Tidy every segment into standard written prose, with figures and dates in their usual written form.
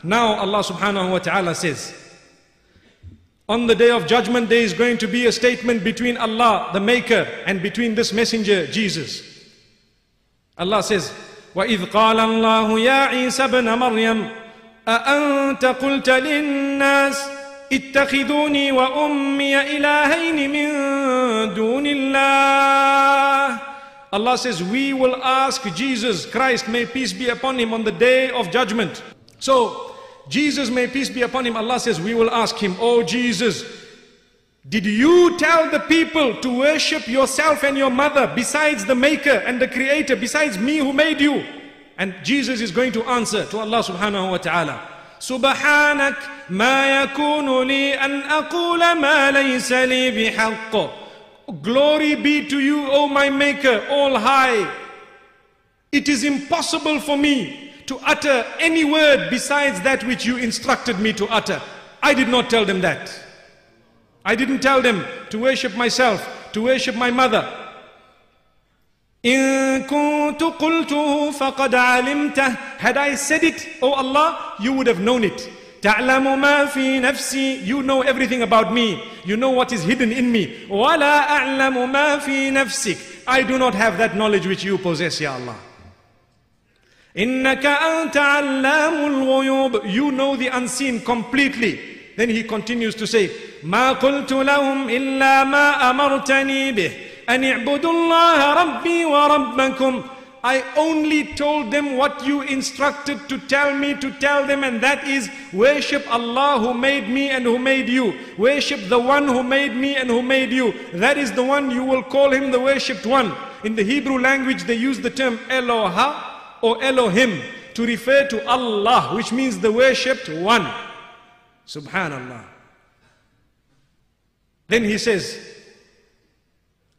Now Allah subhanahu wa ta'ala says, on the day of judgment there is going to be a statement between Allah, the Maker, and between this messenger, Jesus. Allah says, وَإِذْ قَالَ اللَّهُ يَا عِيسَى ابْنَ مَرْيَمَ أَأَنْتَ قُلْتَ لِلنَّاسِ اتَّخِذُونِي وَأُمِّيَ إِلَهَيْنِ مِن دُونِ اللَّهِ. Allah says, we will ask Jesus Christ, may peace be upon him, on the day of judgment. So, Jesus, may peace be upon him, Allah says, we will ask him, oh Jesus, did you tell the people to worship yourself and your mother besides the Maker and the Creator, besides me who made you? And Jesus is going to answer to Allah subhanahu wa ta'ala, Subhanak ma yakunu li an aqula ma laysa li bihaqq. Glory be to you, O my Maker, all high. It is impossible for me to utter any word besides that which you instructed me to utter. I did not tell them that. I didn't tell them to worship myself, to worship my mother. إِن كُنتُ قُلْتُهُ فَقَدْ عَلِمْتَهُ. Had I said it, O Allah, you would have known it. تَعْلَمُ مَا فِي نَفْسِي. You know everything about me. You know what is hidden in me. وَلَا أَعْلَمُ مَا فِي نَفْسِكَ. I do not have that knowledge which you possess, Ya Allah. إِنَّكَ أَنْتَ عَلَّامُ الْغُيُوبِ. You know the unseen completely. Then he continues to say, مَا قُلْتُ لَهُمْ إِلَّا مَا أَمَرْتَنِي بِهِ أَنِ اعْبُدُوا اللَّهَ رَبِّي وَرَبَّكُمْ. I only told them what you instructed to tell me to tell them, and that is, worship Allah who made me and who made you. Worship the one who made me and who made you. That is the one, you will call him the worshipped one. In the Hebrew language they use the term Eloha or Elohim to refer to Allah, which means the worshipped one. Subhanallah. Then he says,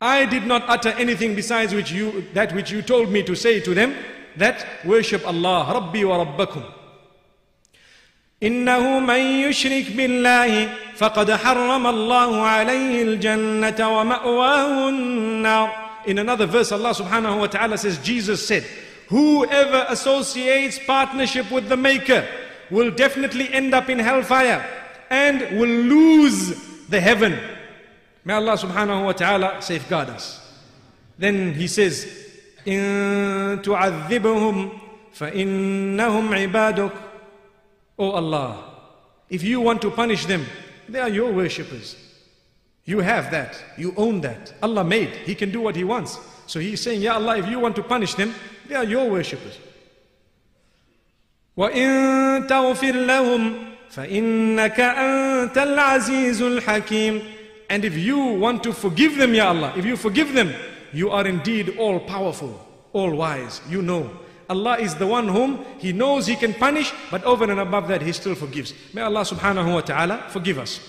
I did not utter anything besides that which you told me to say to them, that worship Allah, Rabbi wa Rabbakum. إِنَّهُ مَن يُشْرِكْ بِاللَّهِ فَقَدْ حَرَّمَ اللَّهُ عَلَيْهِ الْجَنَّةَ وَمَأْوَاهُ النَّارِ. In another verse, Allah subhanahu wa ta'ala says, Jesus said, whoever associates partnership with the Maker will definitely end up in hellfire and will lose the heaven. May Allah subhanahu wa ta'ala safeguard us. Then he says, إِن تُعَذِّبْهُمْ فَإِنَّهُمْ عِبَادُكَ. Oh Allah, if you want to punish them, they are your worshippers. You have that, you own that. Allah made, He can do what He wants. So He is saying, Ya Allah, if you want to punish them, they are your worshippers. وَإِن تَغْفِرْ لَهُمْ فَإِنَّكَ أَنْتَ الْعَزِيزُ الْحَكِيمُ. And if you want to forgive them, Ya Allah, if you forgive them, you are indeed all powerful, all wise. You know. Allah is the one whom He knows He can punish, but over and above that He still forgives. May Allah subhanahu wa ta'ala forgive us.